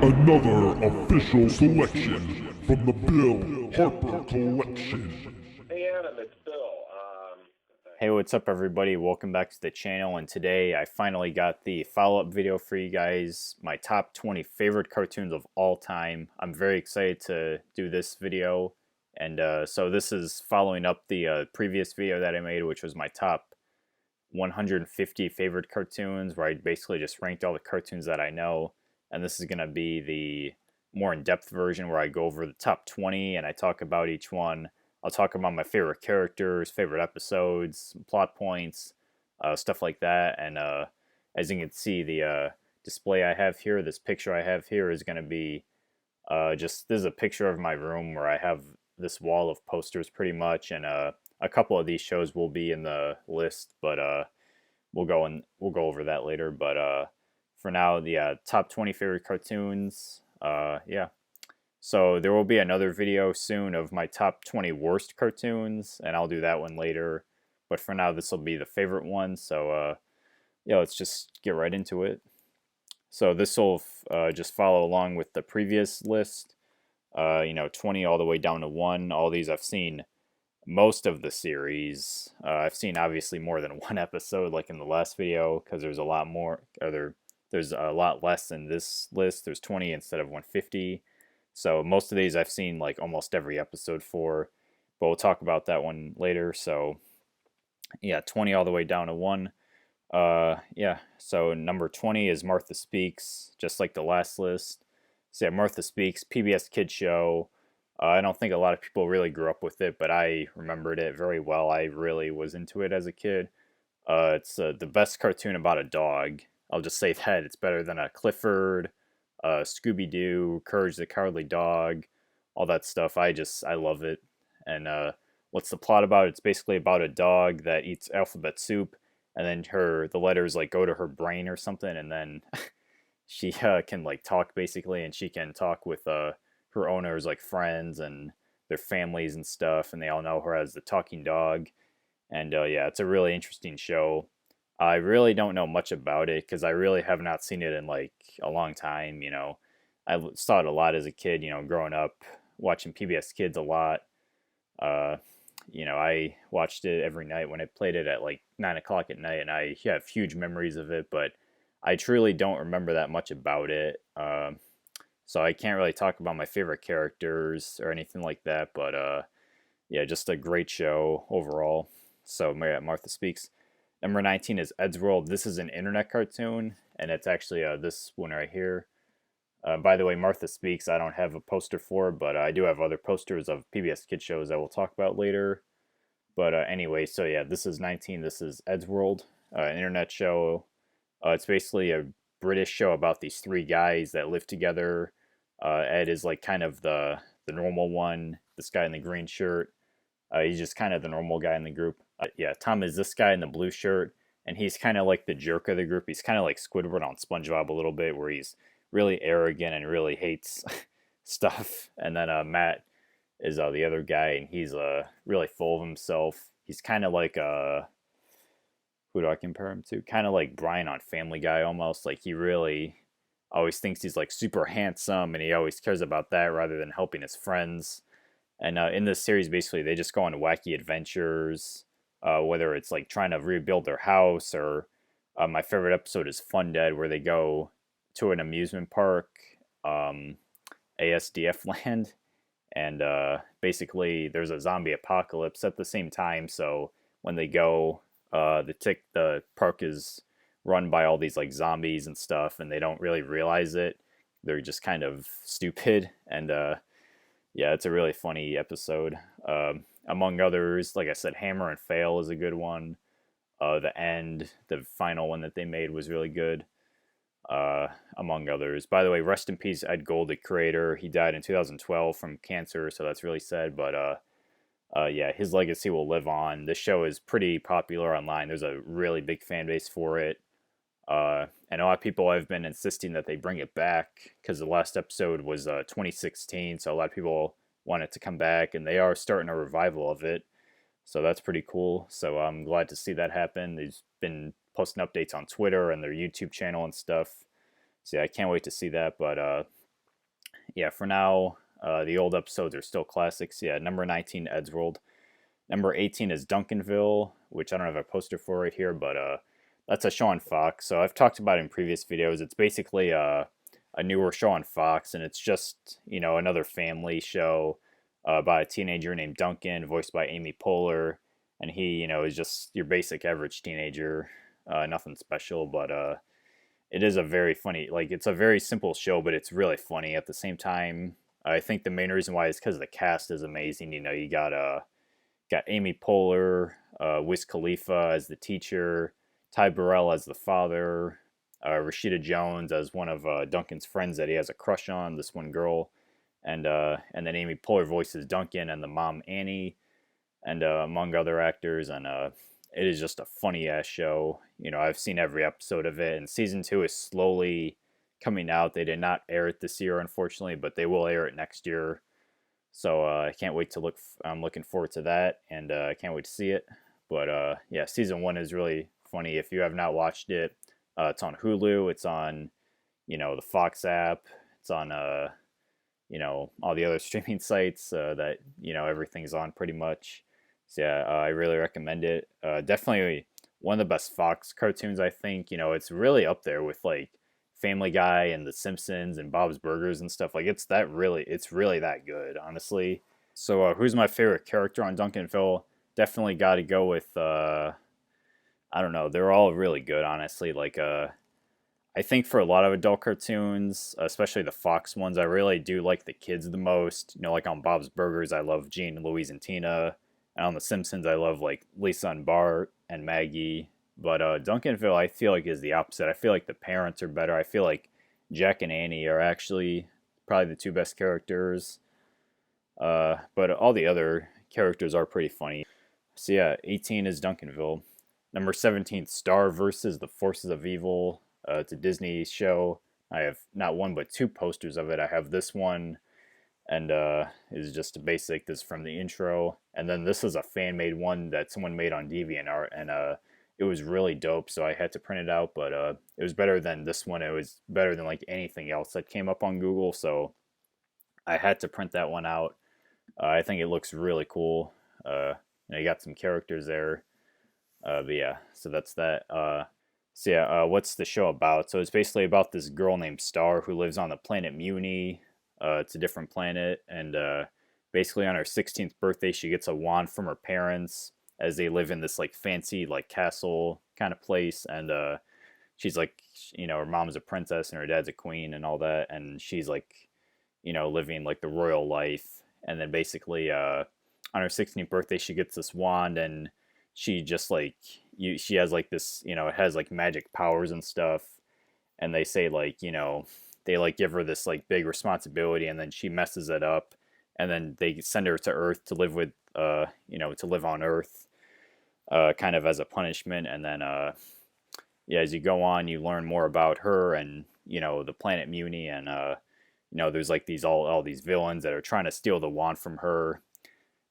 Another official selection from the Bill Harper Collection. Hey Adam, it's Bill. Hey, what's up, everybody? Welcome back to the channel. And today I finally got the follow-up video for you guys, my top 20 favorite cartoons of all time. I'm very excited to do this video. And so this is following up the previous video that I made, which was my top 150 favorite cartoons, where I basically just ranked all the cartoons that I know. And this is going to be the more in-depth version where I go over the top 20 and I talk about each one. I'll talk about my favorite characters, favorite episodes, plot points, stuff like that. And as you can see, the display I have here, this picture I have here is going to be this is a picture of my room where I have this wall of posters pretty much. And a couple of these shows will be in the list, but we'll go over that later. But for now, the top 20 favorite cartoons, yeah. So there will be another video soon of my top 20 worst cartoons, and I'll do that one later. But for now, this will be the favorite one. So yeah, let's just get right into it. So this will just follow along with the previous list. 20 all the way down to 1. All these I've seen most of the series. I've seen obviously more than one episode, like in the last video, because there's a lot more. There's a lot less in this list. There's 20 instead of 150. So most of these I've seen like almost every episode for, but we'll talk about that one later. So yeah, 20 all the way down to 1. Yeah, so number 20 is Martha Speaks, just like the last list. So yeah, Martha Speaks, PBS Kids show. I don't think a lot of people really grew up with it, but I remembered it very well. I really was into it as a kid. It's the best cartoon about a dog. I'll just say that. It's better than a Clifford, Scooby-Doo, Courage the Cowardly Dog, all that stuff. I love it. And what's the plot about? It's basically about a dog that eats alphabet soup, and then the letters like go to her brain or something, and then she can like talk basically, and she can talk with her owners like friends and their families and stuff, and they all know her as the talking dog. And yeah, it's a really interesting show. I really don't know much about it because I really have not seen it in like a long time. I saw it a lot as a kid. Growing up watching PBS Kids a lot. Uh, I watched it every night when it played it at like 9 o'clock at night, and I have huge memories of it. But I truly don't remember that much about it. So I can't really talk about my favorite characters or anything like that. But yeah, just a great show overall. So yeah, Martha Speaks. Number 19 is Eddsworld. This is an internet cartoon, and it's actually this one right here. By the way, Martha Speaks, I don't have a poster for, but I do have other posters of PBS Kids shows I will talk about later. But anyway, so yeah, this is 19. This is Eddsworld, an internet show. It's basically a British show about these three guys that live together. Ed is like kind of the normal one. This guy in the green shirt. He's just kind of the normal guy in the group. Yeah, Tom is this guy in the blue shirt, and he's kind of like the jerk of the group. He's kind of like Squidward on SpongeBob a little bit, where he's really arrogant and really hates stuff. And then Matt is the other guy, and he's really full of himself. He's kind of like who do I compare him to? Kind of like Brian on Family Guy almost. Like he really always thinks he's like super handsome, and he always cares about that rather than helping his friends. And in this series, basically, they just go on wacky adventures, whether it's like trying to rebuild their house or my favorite episode is Fun Dead, where they go to an amusement park, ASDF land, and basically there's a zombie apocalypse at the same time. So when they go, the park is run by all these like zombies and stuff, and they don't really realize it. They're just kind of stupid, and yeah, it's a really funny episode. Among others, like I said, Hammer and Fail is a good one. The final one that they made was really good. Among others. By the way, rest in peace, Ed Gold, the creator. He died in 2012 from cancer, so that's really sad. But yeah, his legacy will live on. This show is pretty popular online. There's a really big fan base for it. And a lot of people have been insisting that they bring it back because the last episode was 2016, so a lot of people want it to come back, and they are starting a revival of it. So that's pretty cool. So I'm glad to see that happen. They've been posting updates on Twitter and their YouTube channel and stuff. So yeah, I can't wait to see that. But yeah, for now, the old episodes are still classics. Yeah, number 19, Eddsworld. Number 18 is Duncanville, which I don't have a poster for right here, but that's a show on Fox. So I've talked about it in previous videos. It's basically a newer show on Fox, and it's just, another family show about a teenager named Duncan, voiced by Amy Poehler. And he, is just your basic average teenager, nothing special, but it is a very funny, like, it's a very simple show, but it's really funny at the same time. I think the main reason why is because the cast is amazing. You got Amy Poehler, Wiz Khalifa as the teacher, Ty Burrell as the father, Rashida Jones as one of Duncan's friends that he has a crush on, this one girl, and then Amy Poehler voices Duncan and the mom Annie, and among other actors. And it is just a funny ass show. I've seen every episode of it, and season 2 is slowly coming out. They did not air it this year, unfortunately, but they will air it next year. So I can't wait to look. I'm looking forward to that, and I can't wait to see it. But yeah, season 1 is really funny. If you have not watched it, it's on Hulu. It's on, the Fox app. It's on, all the other streaming sites that everything's on pretty much. So yeah, I really recommend it. Definitely one of the best Fox cartoons, I think. It's really up there with like Family Guy and The Simpsons and Bob's Burgers and stuff. Like it's really that good, honestly. So who's my favorite character on Duncanville? Definitely got to go with I don't know. They're all really good, honestly. Like I think for a lot of adult cartoons, especially the Fox ones, I really do like the kids the most. Like on Bob's Burgers, I love Gene, Louise, and Tina. And on The Simpsons, I love like Lisa and Bart and Maggie. But Duncanville, I feel like is the opposite. I feel like the parents are better. I feel like Jack and Annie are actually probably the two best characters. But all the other characters are pretty funny. So yeah, 18 is Duncanville. Number 17, Star versus the Forces of Evil. It's a Disney show. I have not one but two posters of it. I have this one, and is just a basic. This is from the intro, and then this is a fan made one that someone made on DeviantArt, and it was really dope. So I had to print it out, but it was better than this one. It was better than like anything else that came up on Google. So I had to print that one out. I think it looks really cool. You got some characters there. But yeah, so that's that. So yeah, what's the show about? So it's basically about this girl named Star who lives on the planet Muni. It's a different planet, and basically on her 16th birthday, she gets a wand from her parents as they live in this like fancy like castle kind of place, and she's like, her mom's a princess and her dad's a queen and all that, and she's like, living like the royal life, and then basically on her 16th birthday, she gets this wand, and she just like she has like this, it has like magic powers and stuff, and they say like, they like give her this like big responsibility, and then she messes it up, and then they send her to Earth to live with to live on Earth, kind of as a punishment. And then yeah, as you go on, you learn more about her and the planet Muni, and there's like all these villains that are trying to steal the wand from her.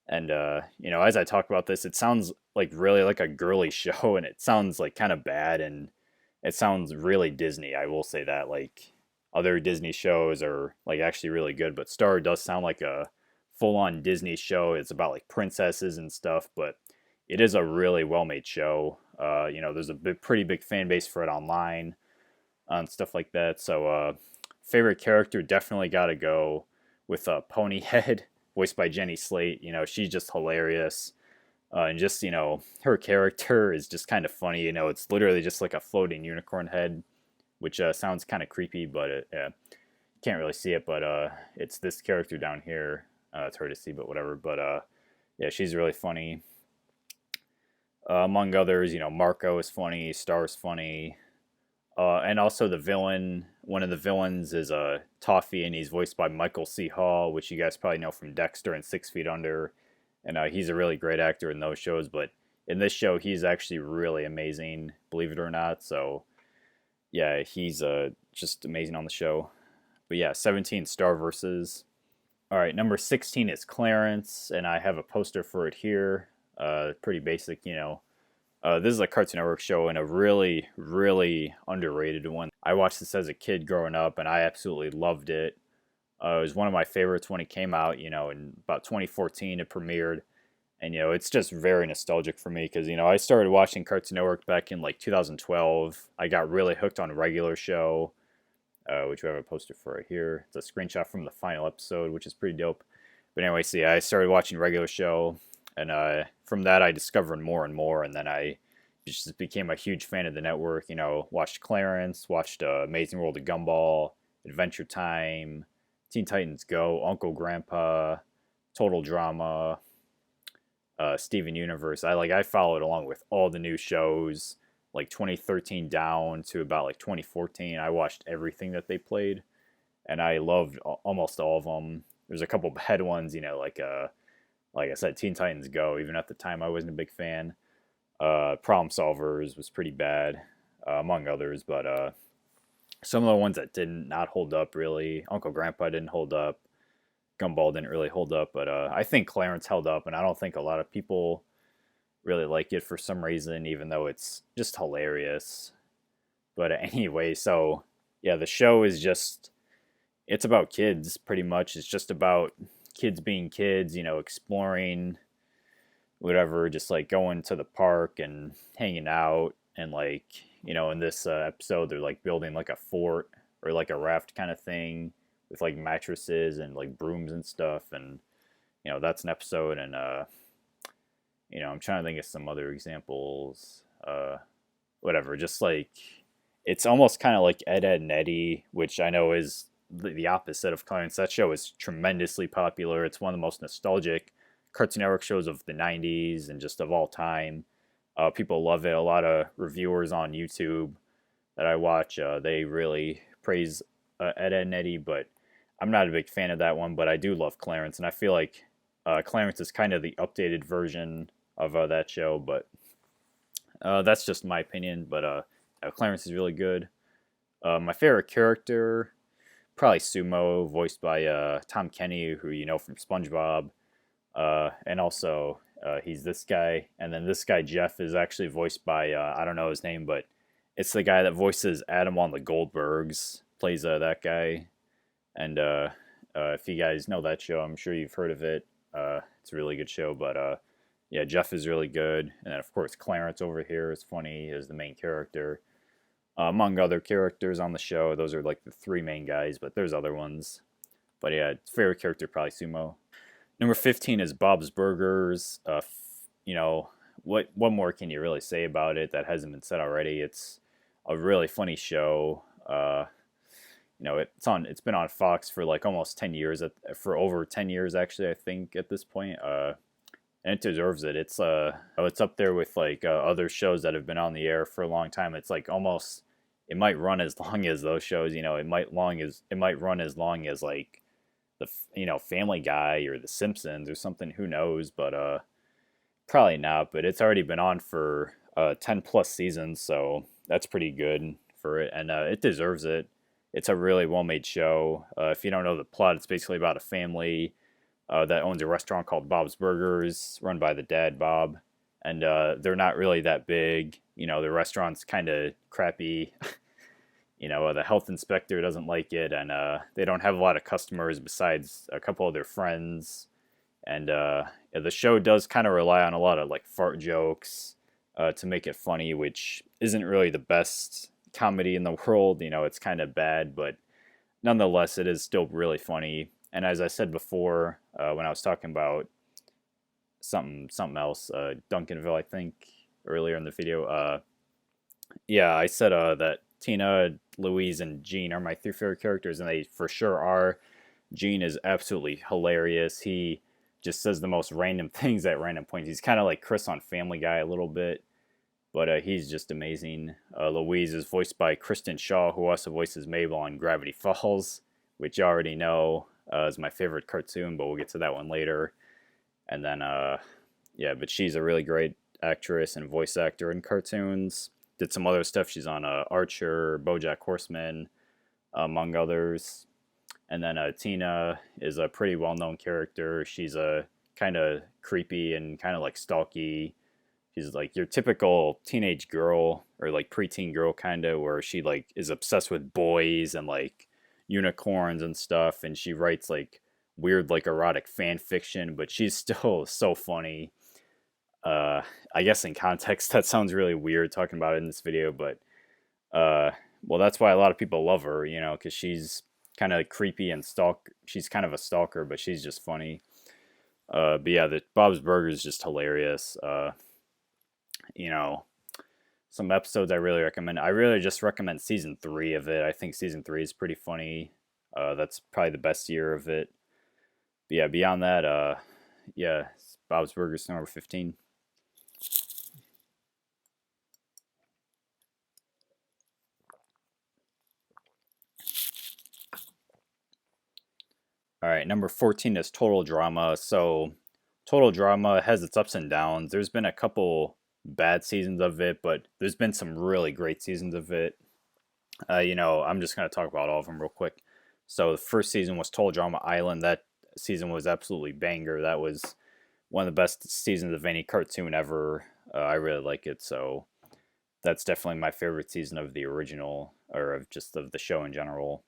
And as I talk about this, it sounds like really like a girly show, and it sounds like kind of bad, and it sounds really Disney. I will say that. Like other Disney shows are like actually really good, but Star does sound like a full-on Disney show. It's about like princesses and stuff, but it is a really well-made show. There's a pretty big fan base for it online and stuff like that. So favorite character, definitely got to go with Ponyhead, voiced by Jenny Slate. She's just hilarious. And just, her character is just kind of funny. It's literally just like a floating unicorn head, which sounds kind of creepy, but can't really see it. But it's this character down here. It's hard to see, but whatever. But yeah, she's really funny. Among others, Marco is funny, Star's funny. And also the villain, one of the villains is Toffee, and he's voiced by Michael C. Hall, which you guys probably know from Dexter and 6 Feet Under. And he's a really great actor in those shows, but in this show, he's actually really amazing, believe it or not. So, yeah, he's just amazing on the show. But yeah, 17, Star versus. All right, number 16 is Clarence, and I have a poster for it here. Pretty basic, this is a Cartoon Network show, and a really, really underrated one. I watched this as a kid growing up, and I absolutely loved it. It was one of my favorites when it came out. In about 2014 it premiered, and it's just very nostalgic for me because I started watching Cartoon Network back in like 2012. I got really hooked on Regular Show, which we have a poster for right here. It's a screenshot from the final episode, which is pretty dope. But anyway, see, I started watching Regular Show, and from that I discovered more and more, and then I just became a huge fan of the network. Watched Clarence, watched Amazing World of Gumball, Adventure Time, Teen Titans Go, Uncle Grandpa, Total Drama, Steven Universe. I followed along with all the new shows, like 2013 down to about like 2014. I watched everything that they played, and I loved almost all of them. There's a couple bad ones, like I said, Teen Titans Go. Even at the time, I wasn't a big fan. Problem Solvers was pretty bad, among others. But some of the ones that did not hold up really. Uncle Grandpa didn't hold up. Gumball didn't really hold up. But I think Clarence held up, and I don't think a lot of people really like it for some reason, even though it's just hilarious. But anyway, so yeah, the show is just, it's about kids pretty much. It's just about kids being kids, exploring whatever, just like going to the park and hanging out. And like, in this episode, they're like building like a fort or like a raft kind of thing with like mattresses and like brooms and stuff. And, that's an episode. And, I'm trying to think of some other examples. Whatever, just like, it's almost kind of like Ed, Edd and Eddy, which I know is the opposite of Clarence. That show is tremendously popular. It's one of the most nostalgic Cartoon Network shows of the 90s and just of all time. People love it. A lot of reviewers on YouTube that I watch, they really praise Ed, Edd and Eddy, but I'm not a big fan of that one, but I do love Clarence, and I feel like Clarence is kind of the updated version of that show, but that's just my opinion. But Clarence is really good. My favorite character, probably Sumo, voiced by Tom Kenny, who you know from SpongeBob. And also, he's this guy. And then this guy, Jeff, is actually voiced by, I don't know his name, but it's the guy that voices Adam on the Goldbergs, plays that guy. And if you guys know that show, I'm sure you've heard of it. It's a really good show, but yeah, Jeff is really good. And then, of course, Clarence over here is funny as the main character. Among other characters on the show, those are like the three main guys, but there's other ones. But yeah, favorite character probably Sumo. Number 15 is Bob's Burgers. What more can you really say about it that hasn't been said already? It's a really funny show. It's been on Fox for like almost 10 years, for over 10 years actually, I think at this point. And it deserves it. It's up there with like other shows that have been on the air for a long time. It's like almost, it might run as long as those shows. It might run as long as like the Family Guy or The Simpsons or something. Who knows? But probably not. But it's already been on for 10 plus seasons, so that's pretty good for it, and it deserves it. It's a really well made show. If you don't know the plot, it's basically about a family that owns a restaurant called Bob's Burgers, run by the dad, Bob. And they're not really that big. The restaurant's kind of crappy. The health inspector doesn't like it, and they don't have a lot of customers besides a couple of their friends. And the show does kind of rely on a lot of like fart jokes to make it funny, which isn't really the best comedy in the world. It's kind of bad, but nonetheless, it is still really funny. And as I said before, when I was talking about something else, Duncanville, I think, earlier in the video, yeah, I said that Tina, Louise, and Gene are my three favorite characters, and they for sure are. Gene is absolutely hilarious. He just says the most random things at random points. He's kind of like Chris on Family Guy a little bit, but he's just amazing. Louise is voiced by Kristen Shaw, who also voices Mabel on Gravity Falls, which you already know is my favorite cartoon, but we'll get to that one later. And then, yeah, but she's a really great actress and voice actor in cartoons. Did some other stuff. She's on Archer, BoJack Horseman, among others. And then Tina is a pretty well-known character. She's a kind of creepy and kind of like stalky. She's like your typical teenage girl or like preteen girl kind of, where she like is obsessed with boys and like unicorns and stuff, and she writes like weird like erotic fan fiction, but she's still so funny. Uh, I guess in context that sounds really weird talking about it in this video, but uh, well, that's why a lot of people love her, you know, because she's kind of creepy and She's kind of a stalker, but she's just funny. But yeah, the Bob's Burgers is just hilarious. You know, some episodes I really recommend. I really just recommend season 3 of it. I think season 3 is pretty funny. That's probably the best year of it. But yeah, beyond that, yeah, Bob's Burgers number 15. All right, number 14 is Total Drama. So, Total Drama has its ups and downs. There's been a couple bad seasons of it, but there's been some really great seasons of it. You know, I'm just going to talk about all of them real quick. So, the first season was Total Drama Island. That season was absolutely banger. That was one of the best seasons of any cartoon ever. I really like it. So, that's definitely my favorite season of the original, or of just of the show in general.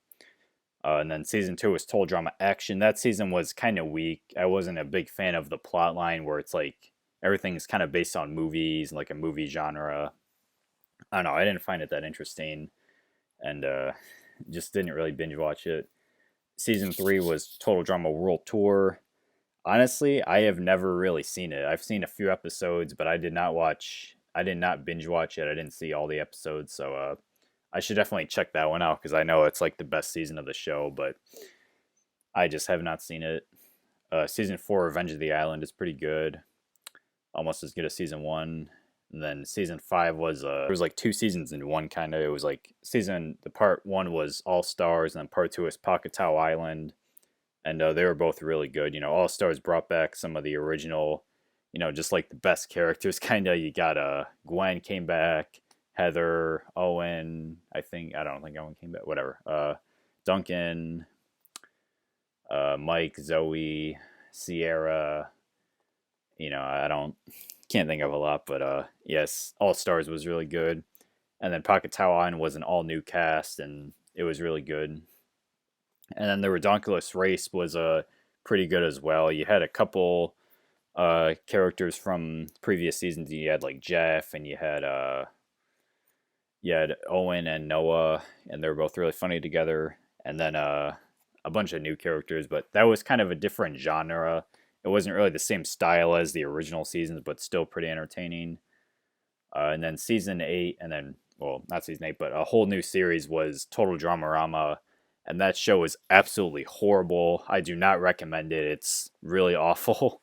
And then season 2 was Total Drama Action. That season was kind of weak. I wasn't a big fan of the plot line where it's like everything is kind of based on movies, like a movie genre. I don't know. I didn't find it that interesting, and just didn't really binge watch it. Season 3 was Total Drama World Tour. Honestly, I have never really seen it. I've seen a few episodes, but I did not watch. I did not binge watch it. I didn't see all the episodes, so I should definitely check that one out because I know it's like the best season of the show, but I just have not seen it. Season 4, Revenge of the Island, is pretty good, almost as good as season 1. And then season 5 was there was like 2 seasons in one kind of. It was like the part 1 was All Stars, and then part 2 was Pakatow Island, and they were both really good. You know, All Stars brought back some of the original, you know, just like the best characters. Kind of, you got Gwen came back. Heather, Owen, I don't think Owen came back. Whatever. Duncan, Mike, Zoe, Sierra. You know, can't think of a lot, but yes, All Stars was really good, and then Pakatow Island was an all new cast, and it was really good. And then the Redonkulous Race was pretty good as well. You had a couple characters from previous seasons. You had like Jeff, and you had Owen and Noah, and they were both really funny together. And then a bunch of new characters, but that was kind of a different genre. It wasn't really the same style as the original seasons, but still pretty entertaining. And then season 8, and then, well, not season 8, but a whole new series was Total Dramarama, and that show is absolutely horrible. I do not recommend it. It's really awful.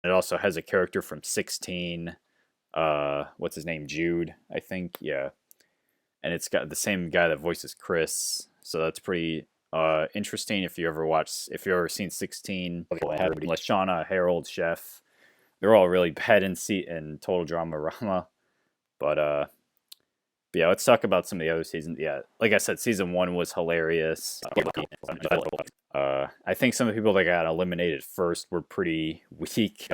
It also has a character from 16. What's his name? Jude, I think. Yeah. And it's got the same guy that voices Chris. So that's pretty interesting if you ever seen 16. Lashana, Harold, Chef. They're all really bad in Total Dramarama. But yeah, let's talk about some of the other seasons. Yeah, like I said, season 1 was hilarious. I think some of the people that got eliminated first were pretty weak.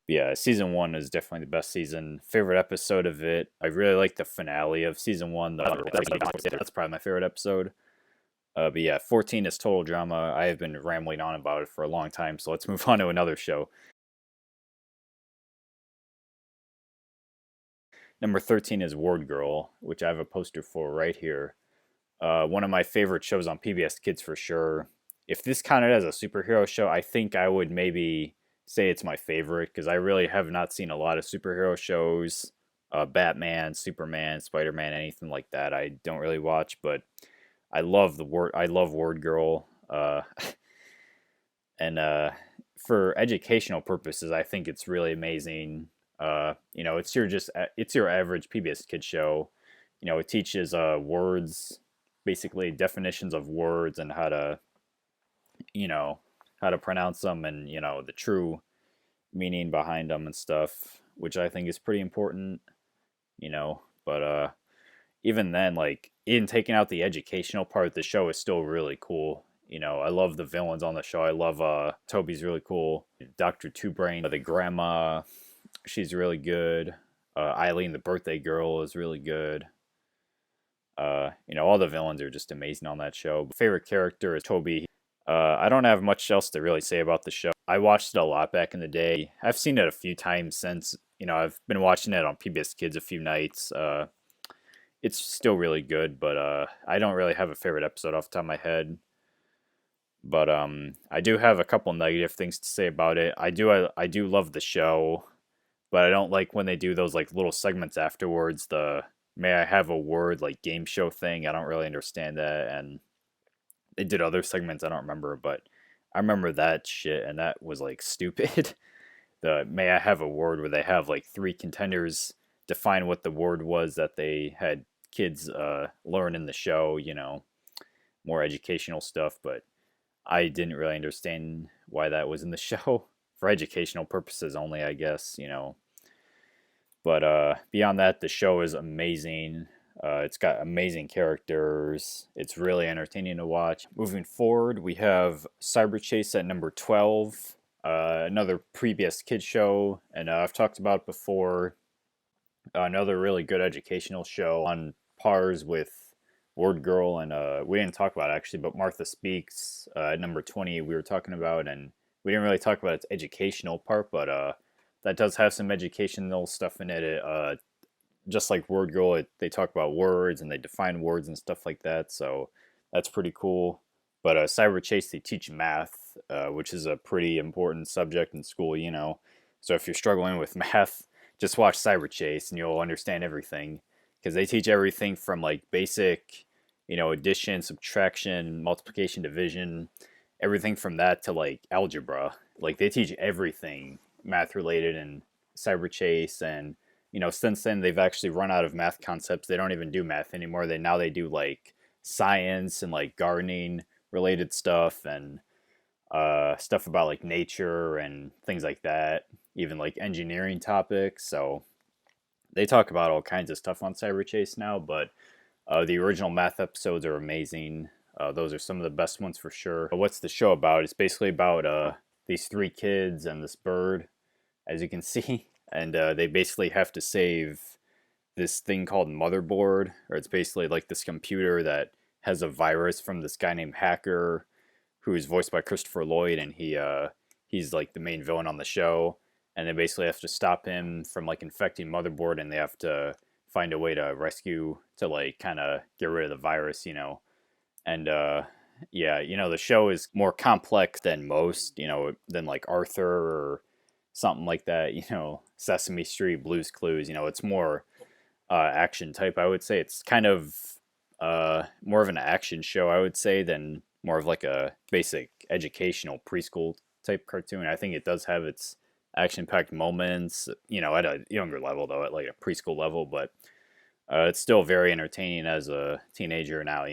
Yeah, season 1 is definitely the best season. Favorite episode of it, I really like the finale of season 1. That's probably my favorite episode. But yeah, 14 is Total Drama. I have been rambling on about it for a long time, so let's move on to another show. Number 13 is Word Girl, which I have a poster for right here. One of my favorite shows on PBS Kids for sure. If this counted as a superhero show, I think I would maybe say it's my favorite because I really have not seen a lot of superhero shows. Batman, Superman, Spider-Man, anything like that. I don't really watch, but I love Word Girl. And for educational purposes, I think it's really amazing. You know, it's your average PBS Kids show. You know, it teaches words, basically definitions of words and how to pronounce them, and the true meaning behind them and stuff, which I think is pretty important. But even then, like, even taking out the educational part, the show is still really cool. I love the villains on the show. I love Toby's really cool. Dr. Two Brain, the grandma, she's really good. Eileen, the birthday girl, is really good. All the villains are just amazing on that show. Favorite character is Toby. I don't have much else to really say about the show. I watched it a lot back in the day. I've seen it a few times since. I've been watching it on PBS Kids a few nights. It's still really good, but I don't really have a favorite episode off the top of my head. But I do have a couple negative things to say about it. I do love the show, but I don't like when they do those like little segments afterwards. The may I have a word like game show thing. I don't really understand that, and they did other segments I don't remember, but I remember that shit, and that was like stupid. The may I have a word where they have like three contenders define what the word was that they had kids learn in the show. More educational stuff, but I didn't really understand why that was in the show for educational purposes only, I guess. But beyond that, the show is amazing. It's got amazing characters. It's really entertaining to watch. Moving forward, we have Cyber Chase at number 12, another previous kids show, and I've talked about it before. Another really good educational show on pars with Word Girl, and we didn't talk about it actually, but Martha Speaks at number 20 we were talking about, and we didn't really talk about its educational part, but that does have some educational stuff in it. Just like Word Girl, they talk about words and they define words and stuff like that, so that's pretty cool. But Cyber Chase, they teach math, which is a pretty important subject in school. So if you're struggling with math, just watch Cyber Chase and you'll understand everything. Because they teach everything from like basic, addition, subtraction, multiplication, division, everything from that to like algebra. Like they teach everything math related in Cyber Chase, and since then they've actually run out of math concepts. They don't even do math anymore. They do like science and like gardening related stuff, and stuff about like nature and things like that, even like engineering topics. So they talk about all kinds of stuff on Cyber Chase now, but the original math episodes are amazing. Those are some of the best ones for sure. What's the show about? It's basically about these three kids and this bird, as you can see, and they basically have to save this thing called Motherboard, or it's basically like this computer that has a virus from this guy named Hacker, who is voiced by Christopher Lloyd, and he's like the main villain on the show, and they basically have to stop him from like infecting Motherboard, and they have to find a way to rescue to like kind of get rid of the virus. And yeah, the show is more complex than most, than like Arthur or something like that, Sesame Street, Blue's Clues. It's more action type, I would say. It's kind of more of an action show, I would say, than more of like a basic educational preschool type cartoon. I think it does have its action-packed moments, at a younger level though, at like a preschool level, but it's still very entertaining as a teenager now.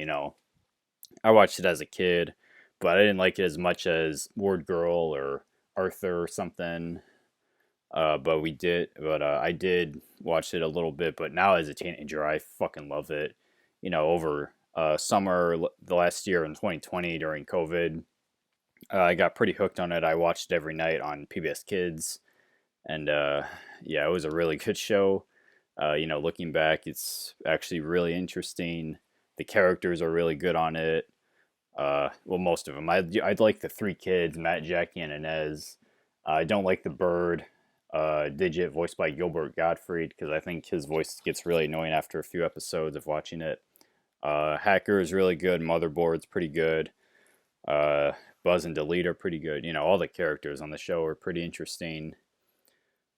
I watched it as a kid, but I didn't like it as much as Word Girl or Arthur or something. But I did watch it a little bit. But now as a teenager, I fucking love it. Over summer the last year in 2020 during COVID, I got pretty hooked on it. I watched it every night on PBS Kids, and yeah, it was a really good show. Looking back, it's actually really interesting. The characters are really good on it. Well, most of them. I'd like the three kids, Matt, Jackie, and Inez. I don't like the bird, Digit, voiced by Gilbert Gottfried, because I think his voice gets really annoying after a few episodes of watching it. Hacker is really good. Motherboard's pretty good. Buzz and Delete are pretty good. All the characters on the show are pretty interesting.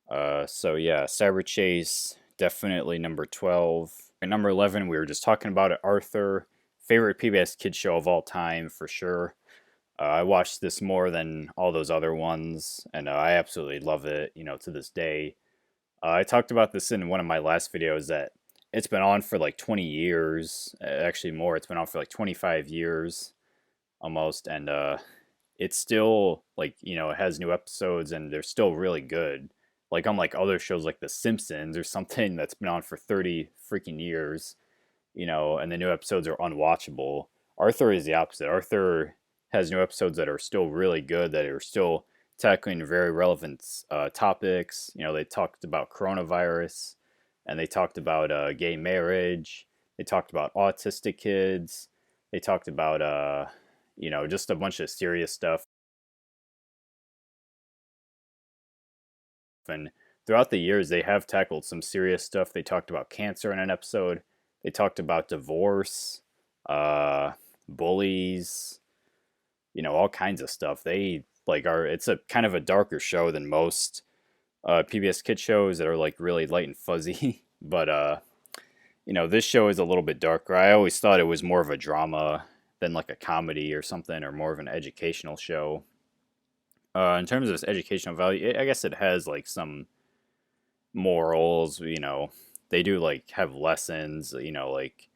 So yeah, Cyber Chase, definitely number 12. At number 11, we were just talking about it, Arthur. Favorite PBS Kids show of all time, for sure. I watched this more than all those other ones, and I absolutely love it, to this day. I talked about this in one of my last videos, that it's been on for like 20 years, actually more. It's been on for like 25 years almost, and it's still like, it has new episodes and they're still really good. Like unlike other shows like The Simpsons or something that's been on for 30 freaking years, and the new episodes are unwatchable. Arthur is the opposite. Arthur has new episodes that are still really good, that are still tackling very relevant topics. They talked about coronavirus, and they talked about gay marriage. They talked about autistic kids. They talked about just a bunch of serious stuff. And throughout the years, they have tackled some serious stuff. They talked about cancer in an episode. They talked about divorce, bullies, all kinds of stuff. They it's a kind of a darker show than most PBS Kids shows that are like really light and fuzzy. But this show is a little bit darker. I always thought it was more of a drama than like a comedy or something, or more of an educational show. In terms of its educational value, I guess it has like some morals. They do like have lessons. Like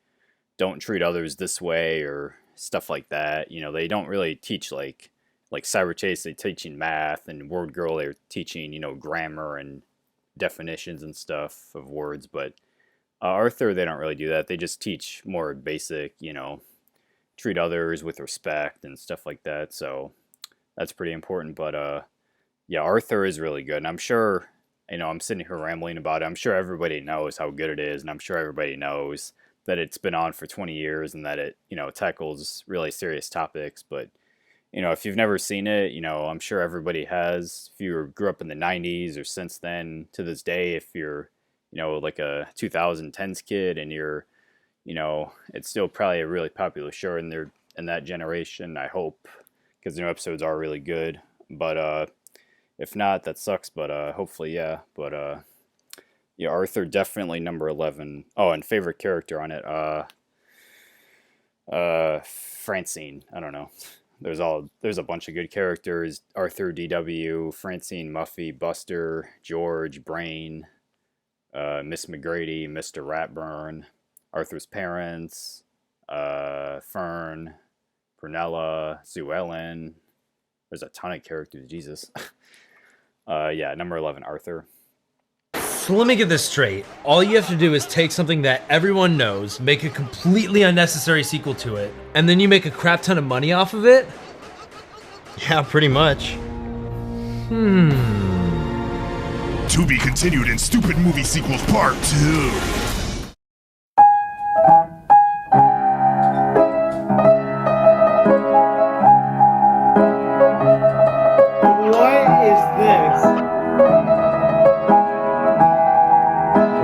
don't treat others this way or stuff like that. They don't really teach like Cyber Chase. They're teaching math, and Word Girl they're teaching grammar and definitions and stuff of words. But Arthur, they don't really do that. They just teach more basic, treat others with respect and stuff like that. So that's pretty important. But yeah, Arthur is really good. And I'm sure, I'm sitting here rambling about it. I'm sure everybody knows how good it is. And I'm sure everybody knows that it's been on for 20 years and that it, tackles really serious topics. But, if you've never seen it, I'm sure everybody has. If you grew up in the 90s or since then to this day, if you're, like a 2010s kid and you're, it's still probably a really popular show in that generation, I hope, because the new episodes are really good. But if not, that sucks. But hopefully, yeah. But yeah, Arthur definitely number 11. Oh, and favorite character on it, Francine. I don't know. There's a bunch of good characters. Arthur, DW, Francine, Muffy, Buster, George, Brain, Miss McGrady, Mr. Ratburn, Arthur's parents, Fern, Prunella, Sue Ellen. There's a ton of characters. Jesus. Yeah, number 11, Arthur. So let me get this straight. All you have to do is take something that everyone knows, make a completely unnecessary sequel to it, and then you make a crap ton of money off of it? Yeah, pretty much. To be continued in Stupid Movie Sequels Part 2.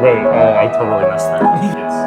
Wait, I totally messed that up. Yes.